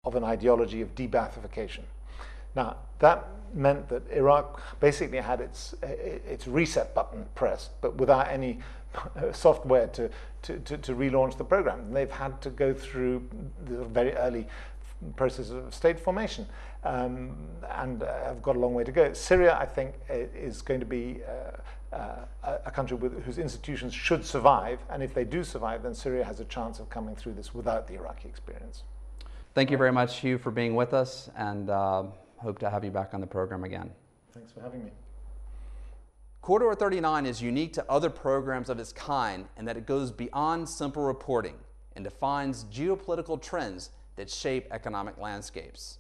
of an ideology of de-Baathification. Now, that meant that Iraq basically had its reset button pressed, but without any software to relaunch the program. And they've had to go through the very early process of state formation, and have got a long way to go. Syria, I think, is going to be a country whose institutions should survive, and if they do survive, then Syria has a chance of coming through this without the Iraqi experience. Thank you very much, Hugh, for being with us, and hope to have you back on the program again. Thanks for having me. Corridor 39 is unique to other programs of its kind in that it goes beyond simple reporting and defines geopolitical trends that shape economic landscapes.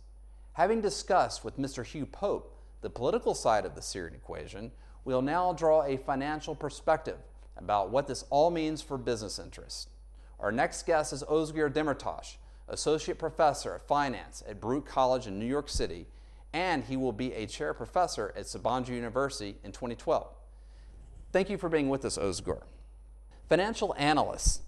Having discussed with Mr. Hugh Pope the political side of the Syrian equation, we'll now draw a financial perspective about what this all means for business interests. Our next guest is Özgür Demirtaş, Associate Professor of Finance at Baruch College in New York City, and he will be a chair professor at Sabancı University in 2012. Thank you for being with us, Özgür.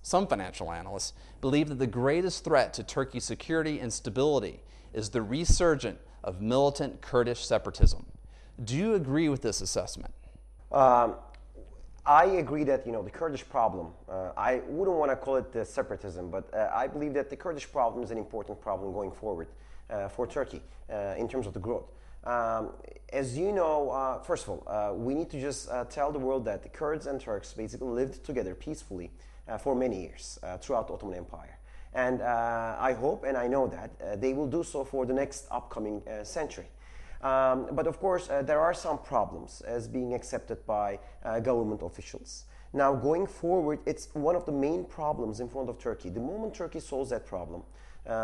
Some financial analysts, believe that the greatest threat to Turkey's security and stability is the resurgence of militant Kurdish separatism. Do you agree with this assessment? I agree that, the Kurdish problem, I wouldn't want to call it the separatism, but I believe that the Kurdish problem is an important problem going forward for Turkey in terms of the growth. As you know, first of all, we need to just tell the world that the Kurds and Turks basically lived together peacefully for many years throughout the Ottoman Empire. And I hope and I know that they will do so for the next upcoming century. But of course, there are some problems as being accepted by government officials. Now, going forward, it's one of the main problems in front of Turkey. The moment Turkey solves that problem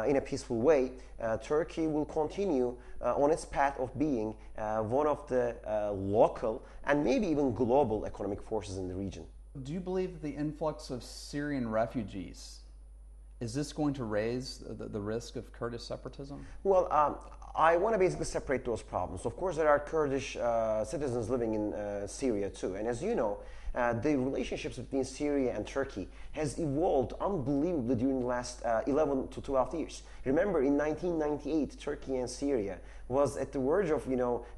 in a peaceful way, Turkey will continue on its path of being one of the local and maybe even global economic forces in the region. Do you believe that the influx of Syrian refugees, is this going to raise the risk of Kurdish separatism? Well, I want to basically separate those problems. Of course, there are Kurdish citizens living in Syria too. And as you know, the relationships between Syria and Turkey has evolved unbelievably during the last 11 to 12 years. Remember, in 1998, Turkey and Syria was at the verge of,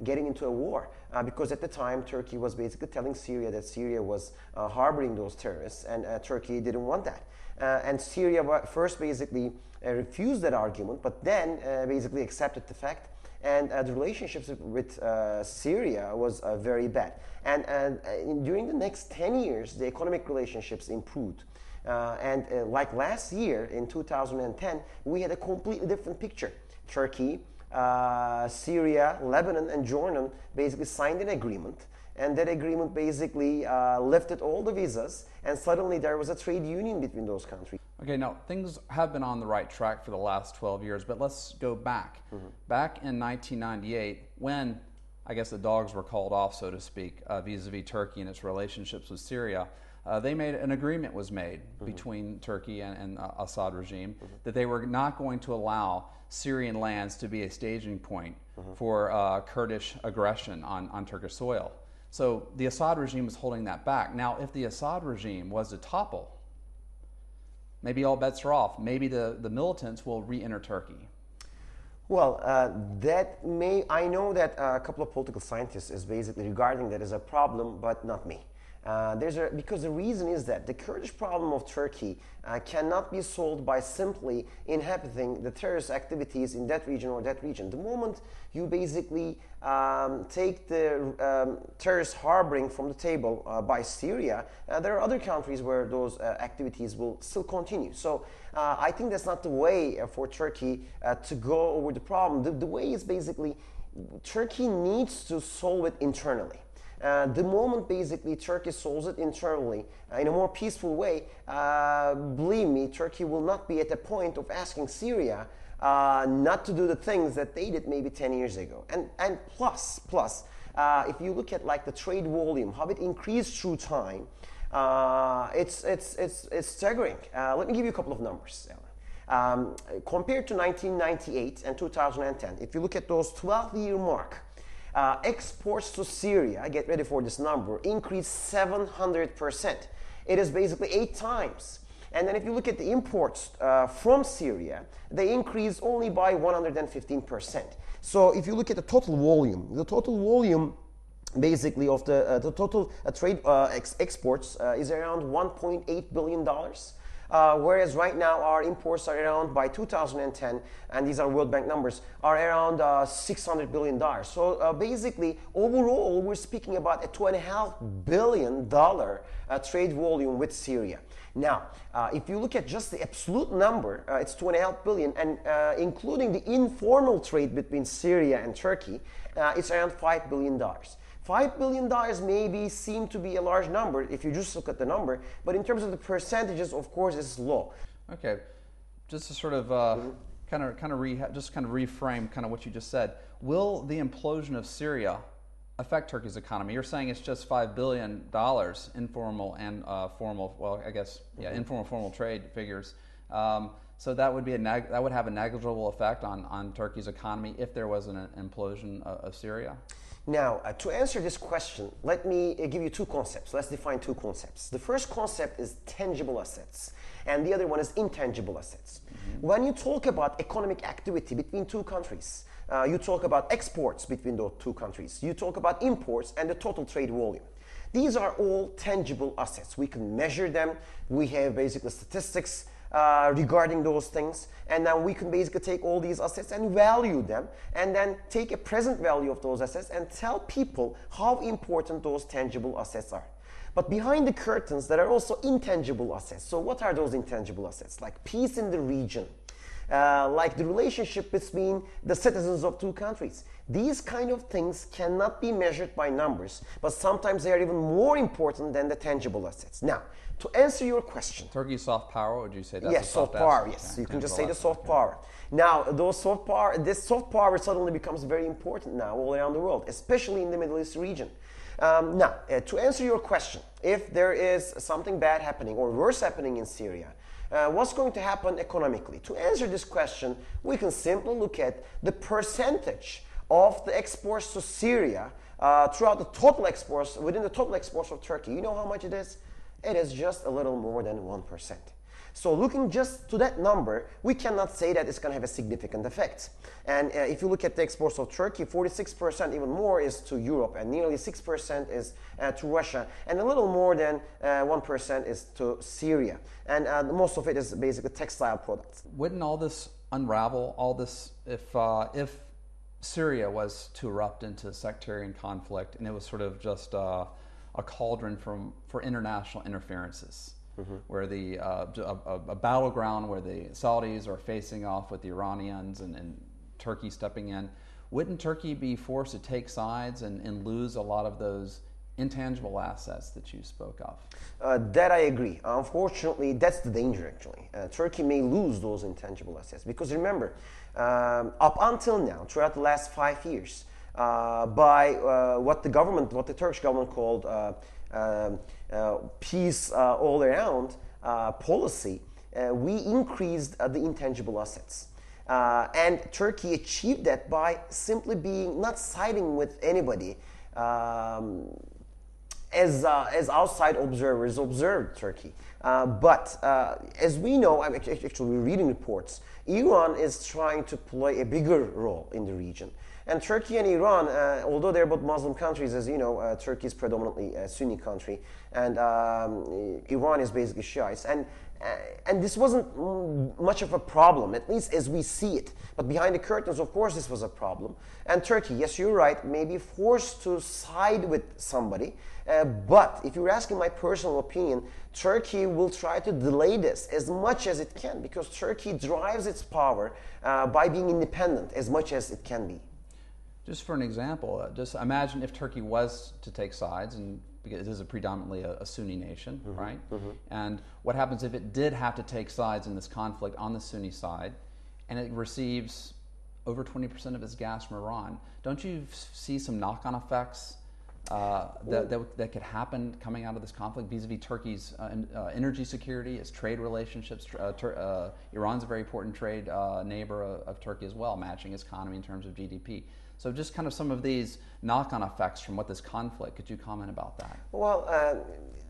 getting into a war because at the time Turkey was basically telling Syria that Syria was harboring those terrorists, and Turkey didn't want that. And Syria first basically refused that argument, but then basically accepted the fact, and the relationships with Syria was very bad. And during the next 10 years, the economic relationships improved. Like last year, in 2010, we had a completely different picture. Turkey, Syria, Lebanon, and Jordan basically signed an agreement, and that agreement basically lifted all the visas, and suddenly there was a trade union between those countries. Okay, now things have been on the right track for the last 12 years, but let's go back. Back in 1998, when I guess the dogs were called off, so to speak, vis-a-vis Turkey and its relationships with Syria, an agreement was made between Turkey and Assad regime that they were not going to allow Syrian lands to be a staging point for Kurdish aggression on Turkish soil. So the Assad regime was holding that back. Now, if the Assad regime was to topple, maybe all bets are off. Maybe the militants will re-enter Turkey. Well, I know that a couple of political scientists is basically regarding that as a problem, but not me. Because the reason is that the Kurdish problem of Turkey cannot be solved by simply inhabiting the terrorist activities in that region or that region. The moment you basically take the terrorist harboring from the table by Syria, there are other countries where those activities will still continue. So I think that's not the way for Turkey to go over the problem. The way is basically Turkey needs to solve it internally. The moment basically Turkey solves it internally in a more peaceful way, believe me, Turkey will not be at the point of asking Syria not to do the things that they did maybe 10 years ago. And plus, if you look at like the trade volume, how it increased through time, it's staggering. Let me give you a couple of numbers. Compared to 1998 and 2010, if you look at those 12-year mark, exports to Syria, get ready for this number, increased 700%. It is basically 8 times. And then if you look at the imports from Syria, they increased only by 115%. So if you look at the total volume basically of the total trade exports is around $1.8 billion. Whereas right now our imports are around, by 2010, and these are World Bank numbers, are around $600 billion. So basically, overall, we're speaking about a $2.5 billion trade volume with Syria. Now, if you look at just the absolute number, it's $2.5 billion, and including the informal trade between Syria and Turkey, it's around $5 billion. $5 billion maybe seem to be a large number if you just look at the number, but in terms of the percentages, of course, it's low. Okay, just to sort of reframe kind of what you just said. Will the implosion of Syria affect Turkey's economy? You're saying it's just $5 billion informal and formal. Well, I guess informal, formal trade figures. So that would be that would have a negligible effect on Turkey's economy if there was an implosion of Syria. Now, to answer this question, let me give you two concepts. Let's define two concepts. The first concept is tangible assets, and the other one is intangible assets. When you talk about economic activity between two countries, you talk about exports between those two countries, you talk about imports and the total trade volume. These are all tangible assets. We can measure them. We have basically statistics regarding those things, and now we can basically take all these assets and value them, and then take a present value of those assets and tell people how important those tangible assets are. But behind the curtains, there are also intangible assets. So what are those intangible assets? Like peace in the region, like the relationship between the citizens of two countries. These kind of things cannot be measured by numbers, but sometimes they are even more important than the tangible assets. Now, to answer your question, Turkey's soft power, would you say that's yes, soft power, yes. You can just say the soft power. Now, this soft power suddenly becomes very important now all around the world, especially in the Middle East region. Now, to answer your question, if there is something bad happening or worse happening in Syria, what's going to happen economically? To answer this question, we can simply look at the percentage of the exports to Syria throughout the total exports, within the total exports of Turkey. You know how much it is? It is just a little more than 1%. So looking just to that number, we cannot say that it's going to have a significant effect. And if you look at the exports of Turkey, 46% even more is to Europe, and nearly 6% is to Russia, and a little more than 1% is to Syria. And most of it is basically textile products. Wouldn't all this unravel, all this, if Syria was to erupt into sectarian conflict and it was sort of just a cauldron for international interferences, where a battleground where the Saudis are facing off with the Iranians and Turkey stepping in, wouldn't Turkey be forced to take sides and lose a lot of those intangible assets that you spoke of? That I agree. Unfortunately, that's the danger actually. Turkey may lose those intangible assets because remember, up until now, throughout the last 5 years, by what the Turkish government called peace all around policy, we increased the intangible assets. And Turkey achieved that by simply not siding with anybody as outside observers observed Turkey. But as we know, actually we're reading reports, Iran is trying to play a bigger role in the region. And Turkey and Iran, although they're both Muslim countries, as you know, Turkey is predominantly a Sunni country, and Iran is basically Shiites. And this wasn't much of a problem, at least as we see it. But behind the curtains, of course, this was a problem. And Turkey, yes, you're right, may be forced to side with somebody. But if you're asking my personal opinion, Turkey will try to delay this as much as it can, because Turkey drives its power by being independent as much as it can be. Just for an example, just imagine if Turkey was to take sides, and because it is predominantly a Sunni nation, right? And what happens if it did have to take sides in this conflict on the Sunni side, and it receives over 20% of its gas from Iran? Don't you see some knock-on effects that could happen coming out of this conflict vis-a-vis Turkey's energy security, its trade relationships? Iran's a very important trade neighbor of Turkey as well, matching its economy in terms of GDP. So just kind of some of these knock-on effects from what this conflict, could you comment about that? Well,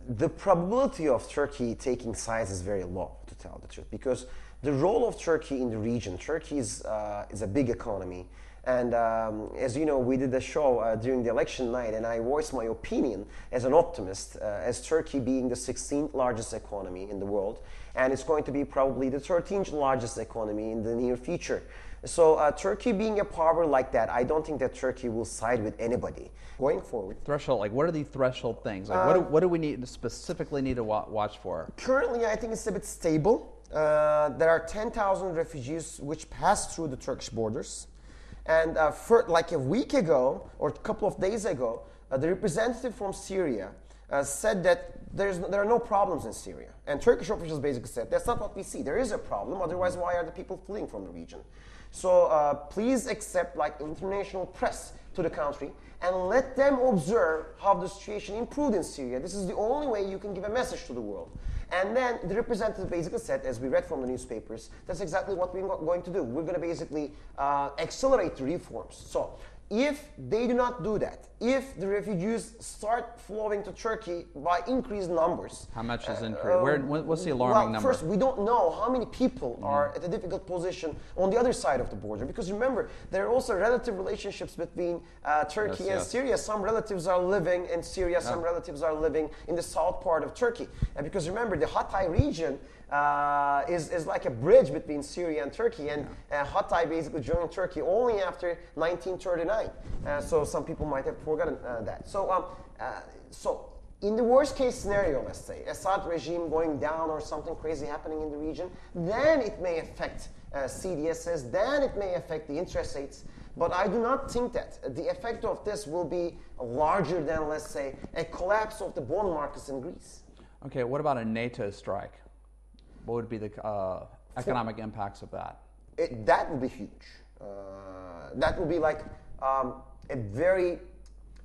the probability of Turkey taking sides is very low, to tell the truth, because the role of Turkey in the region, Turkey is a big economy. And as you know, we did a show during the election night, and I voiced my opinion as an optimist, as Turkey being the 16th largest economy in the world, and it's going to be probably the 13th largest economy in the near future. So Turkey being a power like that, I don't think that Turkey will side with anybody going forward. Threshold, like what are the threshold things? Like what do we specifically need to watch for? Currently, I think it's a bit stable. There are 10,000 refugees which pass through the Turkish borders. And for like a week ago, or a couple of days ago, the representative from Syria said that there are no problems in Syria. And Turkish officials basically said, that's not what we see. There is a problem, otherwise why are the people fleeing from the region? So please accept like international press to the country and let them observe how the situation improved in Syria. This is the only way you can give a message to the world. And then the representative basically said, as we read from the newspapers, that's exactly what we're going to do. We're going to basically accelerate the reforms. So if they do not do that, if the refugees start flowing to Turkey by increased numbers. How much is increased? What's the alarming number? First, we don't know how many people are at a difficult position on the other side of the border. Because remember, there are also relative relationships between Turkey and Syria. Some relatives are living in Syria, some relatives are living in the south part of Turkey. And because remember, the Hatay region is like a bridge between Syria and Turkey, and Hatay basically joined Turkey only after 1939. So some people might have forgotten that. So in the worst case scenario, let's say, Assad regime going down or something crazy happening in the region, then it may affect CDSs, then it may affect the interest rates. But I do not think that the effect of this will be larger than, let's say, a collapse of the bond markets in Greece. Okay, what about a NATO strike? What would be the economic impacts of that? That would be huge. That would be like a very,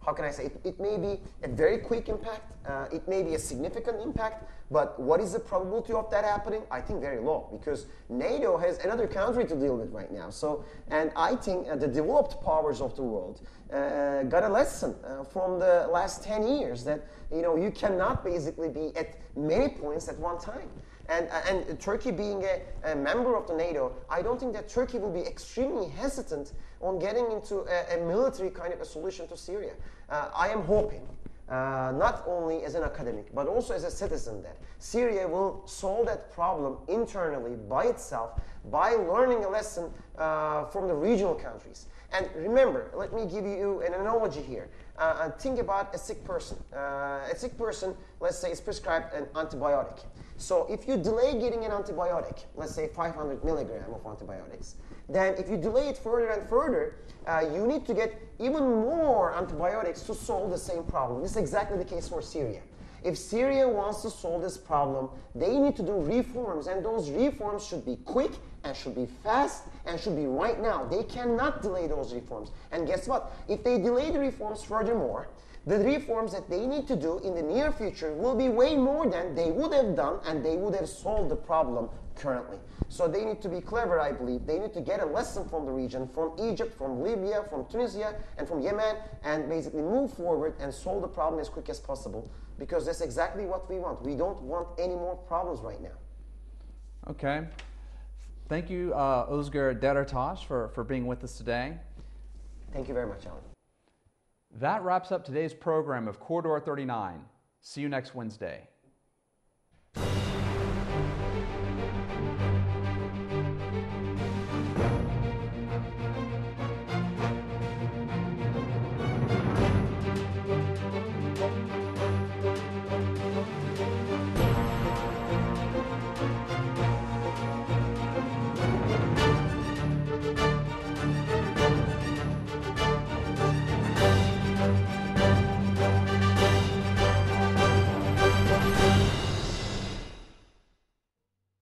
how can I say, it may be a very quick impact, it may be a significant impact, but what is the probability of that happening? I think very low, because NATO has another country to deal with right now. So, and I think the developed powers of the world got a lesson from the last 10 years that, you know, you cannot basically be at many points at one time. And Turkey being a member of the NATO, I don't think that Turkey will be extremely hesitant on getting into a military kind of a solution to Syria. I am hoping, not only as an academic, but also as a citizen, that Syria will solve that problem internally by itself by learning a lesson from the regional countries. And remember, let me give you an analogy here. Think about a sick person. A sick person, let's say, is prescribed an antibiotic. So if you delay getting an antibiotic, let's say 500 milligram of antibiotics, then if you delay it further and further, you need to get even more antibiotics to solve the same problem. This is exactly the case for Syria. If Syria wants to solve this problem, they need to do reforms, and those reforms should be quick and should be fast and should be right now. They cannot delay those reforms. And guess what? If they delay the reforms furthermore, the reforms that they need to do in the near future will be way more than they would have done, and they would have solved the problem currently. So they need to be clever, I believe. They need to get a lesson from the region, from Egypt, from Libya, from Tunisia, and from Yemen, and basically move forward and solve the problem as quick as possible, because that's exactly what we want. We don't want any more problems right now. Okay. Thank you, Özgür Demirtaş, for being with us today. Thank you very much, Alan. That wraps up today's program of Corridor 39. See you next Wednesday.